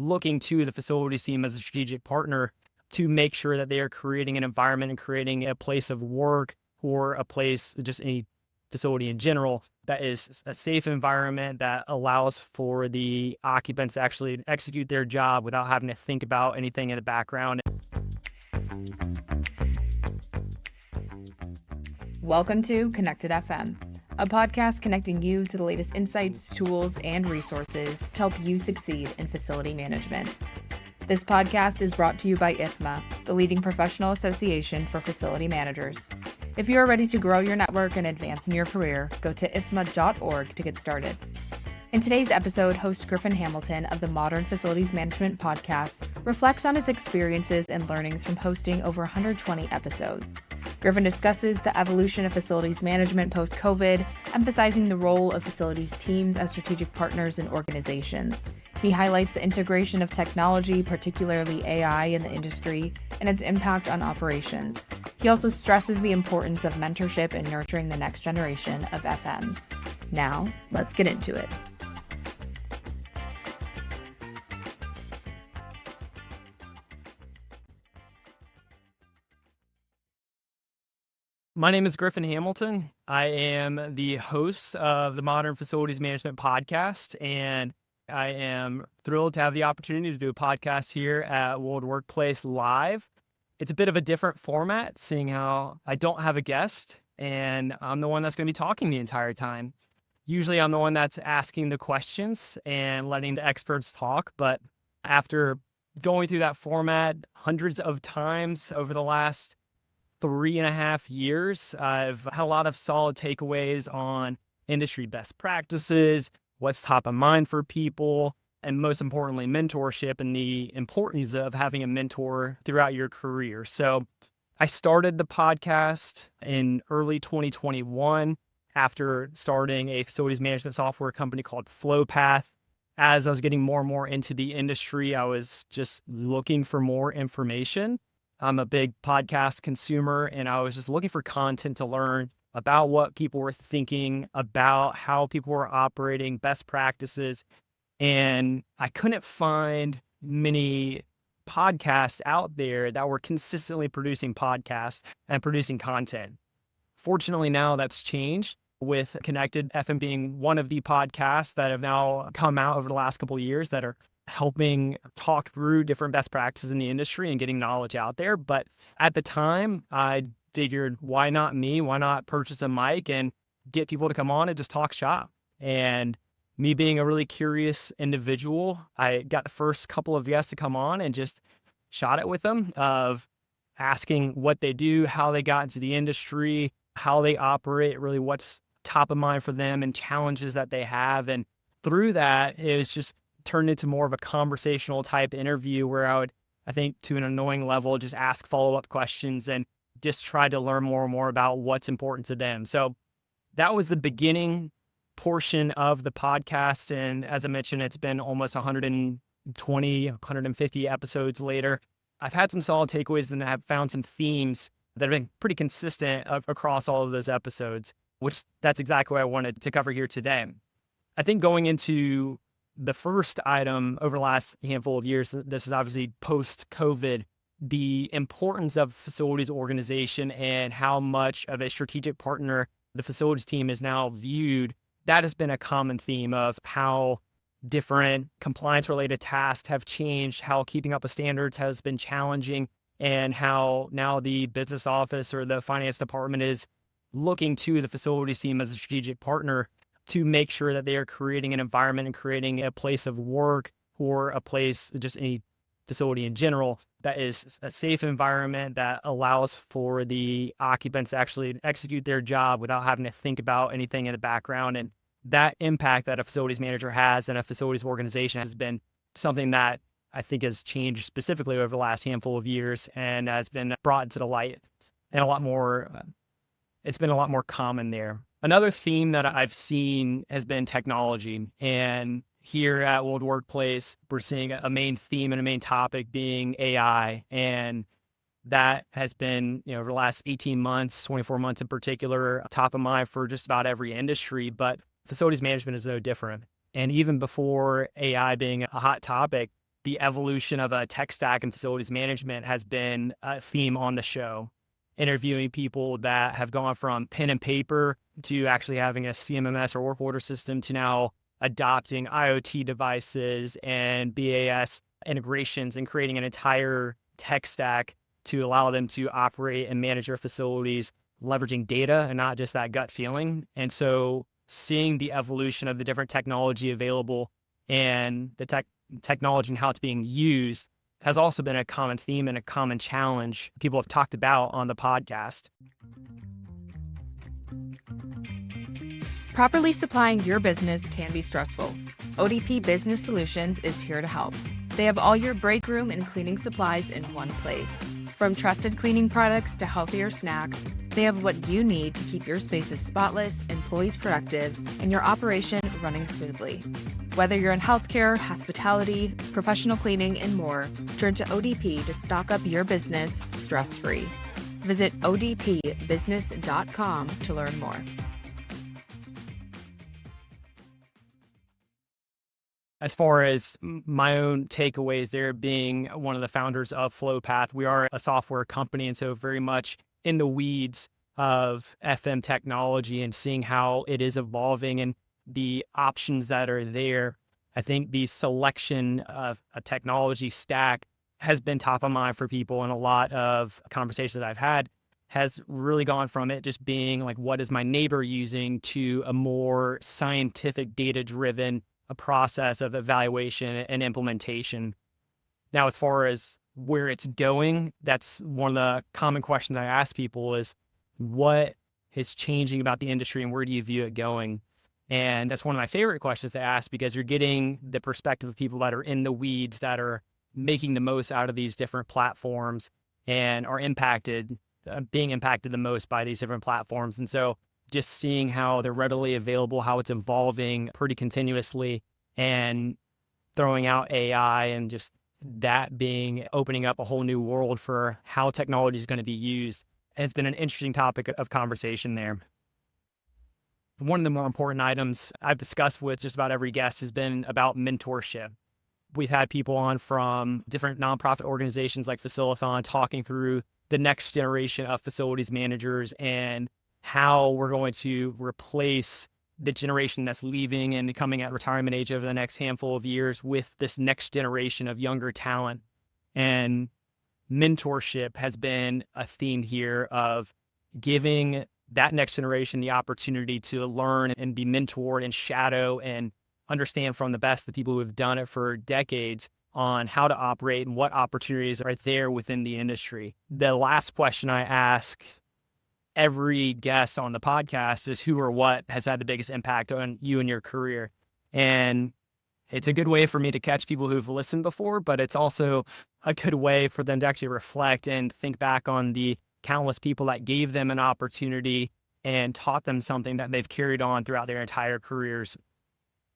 looking to the facilities team as a strategic partner to make sure that they are creating an environment and creating a place of work or a place, just any facility in general, that is a safe environment that allows for the occupants to actually execute their job without having to think about anything in the background. Welcome to CONNECTEDFM, a podcast connecting you to the latest insights, tools, and resources to help you succeed in facility management. This podcast is brought to you by IFMA, the leading professional association for facility managers. If you are ready to grow your network and advance in your career, go to ifma.org to get started. In today's episode, host Griffin Hamilton of the Modern Facilities Management podcast reflects on his experiences and learnings from hosting over 120 episodes. Griffin discusses the evolution of facilities management post-COVID, emphasizing the role of facilities teams as strategic partners in organizations. He highlights the integration of technology, particularly AI, in the industry and its impact on operations. He also stresses the importance of mentorship and nurturing the next generation of FMs. Now, let's get into it. My name is Griffin Hamilton. I am the host of the Modern Facilities Management podcast, and I am thrilled to have the opportunity to do a podcast here at World Workplace Live. It's a bit of a different format, seeing how I don't have a guest, and I'm the one that's going to be talking the entire time. Usually I'm the one that's asking the questions and letting the experts talk, but after going through that format hundreds of times over the last 3.5 years, I've had a lot of solid takeaways on industry best practices, what's top of mind for people, and most importantly, mentorship and the importance of having a mentor throughout your career. So I started the podcast in early 2021 after starting a facilities management software company called FlowPath. As I was getting more and more into the industry, I was just looking for more information. I'm a big podcast consumer, and I was just looking for content to learn about what people were thinking, about how people were operating, best practices. And I couldn't find many podcasts out there that were consistently producing podcasts and producing content. Fortunately, now that's changed, with Connected FM being one of the podcasts that have now come out over the last couple of years that are helping talk through different best practices in the industry and getting knowledge out there. But at the time, I figured, why not me? Why not purchase a mic and get people to come on and just talk shop? And me being a really curious individual, I got the first couple of guests to come on and just shot it with them, of asking what they do, how they got into the industry, how they operate, really what's top of mind for them and challenges that they have. And through that, it was just turned into more of a conversational type interview where I would, I think to an annoying level, just ask follow-up questions and just try to learn more and more about what's important to them. So that was the beginning portion of the podcast. And as I mentioned, it's been almost 120, 150 episodes later. I've had some solid takeaways and have found some themes that have been pretty consistent across all of those episodes, which that's exactly what I wanted to cover here today. I think going into the first item over the last handful of years, this is obviously post-COVID, the importance of facilities organization and how much of a strategic partner the facilities team is now viewed. That has been a common theme of how different compliance-related tasks have changed, how keeping up with standards has been challenging, and how now the business office or the finance department is looking to the facilities team as a strategic partner to make sure that they are creating an environment and creating a place of work or a place, just any facility in general, that is a safe environment that allows for the occupants to actually execute their job without having to think about anything in the background. And that impact that a facilities manager has and a facilities organization has been something that I think has changed specifically over the last handful of years and has been brought to the light and it's been a lot more common there. Another theme that I've seen has been technology. And here at World Workplace, we're seeing a main theme and a main topic being AI. And that has been, over the last 18 months, 24 months in particular, top of mind for just about every industry. But facilities management is no different. And even before AI being a hot topic, the evolution of a tech stack and facilities management has been a theme on the show. Interviewing people that have gone from pen and paper to actually having a CMMS or work order system to now adopting IoT devices and BAS integrations and creating an entire tech stack to allow them to operate and manage their facilities, leveraging data and not just that gut feeling. And so seeing the evolution of the different technology available and the technology and how it's being used has also been a common theme and a common challenge people have talked about on the podcast. Properly supplying your business can be stressful. ODP Business Solutions is here to help. They have all your break room and cleaning supplies in one place. From trusted cleaning products to healthier snacks, they have what you need to keep your spaces spotless, employees productive, and your operation running smoothly. Whether you're in healthcare, hospitality, professional cleaning, and more, turn to ODP to stock up your business stress-free. Visit odpbusiness.com to learn more. As far as my own takeaways there, being one of the founders of FlowPath, we are a software company, and so very much in the weeds of FM technology and seeing how it is evolving and the options that are there. I think the selection of a technology stack has been top of mind for people, and a lot of conversations that I've had has really gone from it just being like, what is my neighbor using, to a more scientific, data-driven a process of evaluation and implementation. Now, as far as where it's going, that's one of the common questions I ask people is, what is changing about the industry and where do you view it going? And that's one of my favorite questions to ask, because you're getting the perspective of people that are in the weeds, that are making the most out of these different platforms and are being impacted the most by these different platforms. And so just seeing how they're readily available, how it's evolving pretty continuously, and throwing out AI and just that opening up a whole new world for how technology is going to be used. It's been an interesting topic of conversation there. One of the more important items I've discussed with just about every guest has been about mentorship. We've had people on from different nonprofit organizations like Facilithon talking through the next generation of facilities managers and how we're going to replace the generation that's leaving and coming at retirement age over the next handful of years with this next generation of younger talent. And mentorship has been a theme here of giving that next generation the opportunity to learn and be mentored and shadow and understand from the best, the people who have done it for decades, on how to operate and what opportunities are there within the industry. The last question I ask every guest on the podcast is, who or what has had the biggest impact on you and your career? And it's a good way for me to catch people who've listened before, but it's also a good way for them to actually reflect and think back on the countless people that gave them an opportunity and taught them something that they've carried on throughout their entire careers.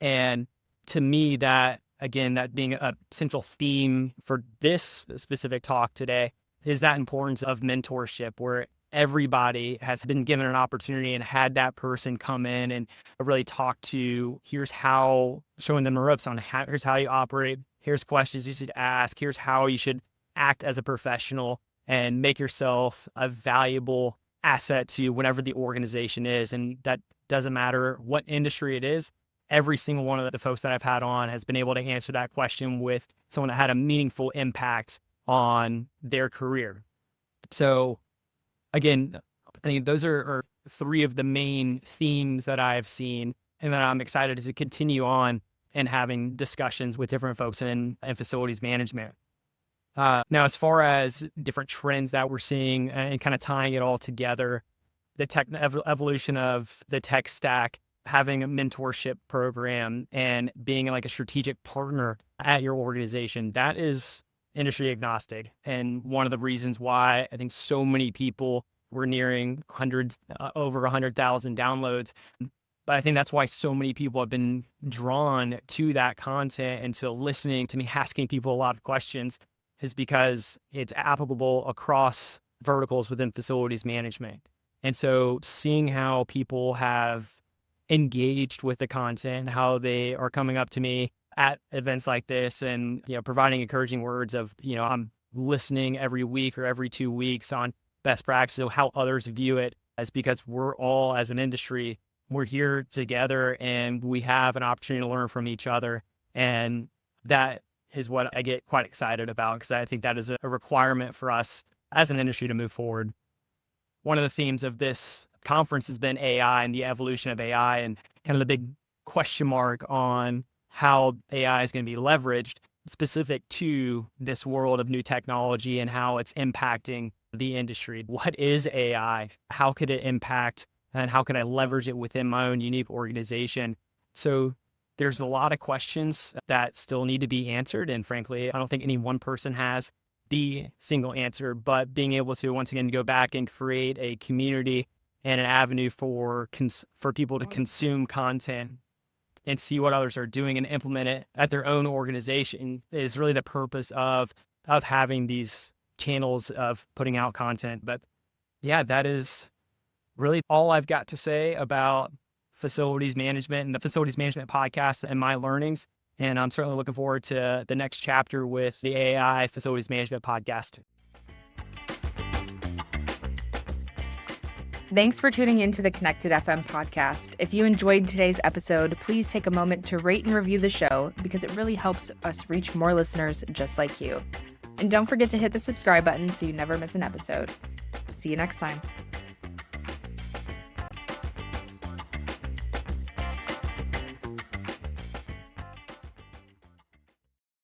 And to me, that, again, that being a central theme for this specific talk today, is that importance of mentorship, where everybody has been given an opportunity and had that person come in and really talk to, here's how, showing them the ropes on here's how you operate, here's questions you should ask, here's how you should act as a professional and make yourself a valuable asset to whatever the organization is. And that doesn't matter what industry it is. Every single one of the folks that I've had on has been able to answer that question with someone that had a meaningful impact on their career. So again, I think those are three of the main themes that I've seen, and that I'm excited to continue on and having discussions with different folks in facilities management. Now, as far as different trends that we're seeing and kind of tying it all together, the evolution of the tech stack, having a mentorship program and being like a strategic partner at your organization, that is industry agnostic. And one of the reasons why I think so many people were nearing over 100,000 downloads. But I think that's why so many people have been drawn to that content and to listening to me asking people a lot of questions, is because it's applicable across verticals within facilities management. And so seeing how people have engaged with the content, how they are coming up to me at events like this and, providing encouraging words of, I'm listening every week or every 2 weeks on best practices of how others view it, as because we're all, as an industry, we're here together and we have an opportunity to learn from each other. And that is what I get quite excited about, because I think that is a requirement for us as an industry to move forward. One of the themes of this conference has been AI and the evolution of AI, and kind of the big question mark on how AI is going to be leveraged specific to this world of new technology and how it's impacting the industry. What is AI? How could it impact, and how can I leverage it within my own unique organization? So there's a lot of questions that still need to be answered. And frankly, I don't think any one person has the single answer, but being able to, once again, go back and create a community and an avenue for people to consume content and see what others are doing and implement it at their own organization is really the purpose of having these channels of putting out content. But yeah, that is really all I've got to say about facilities management and the facilities management podcast and my learnings. And I'm certainly looking forward to the next chapter with the AI facilities management podcast. Thanks for tuning in to the Connected FM podcast. If you enjoyed today's episode, please take a moment to rate and review the show, because it really helps us reach more listeners just like you. And don't forget to hit the subscribe button so you never miss an episode. See you next time.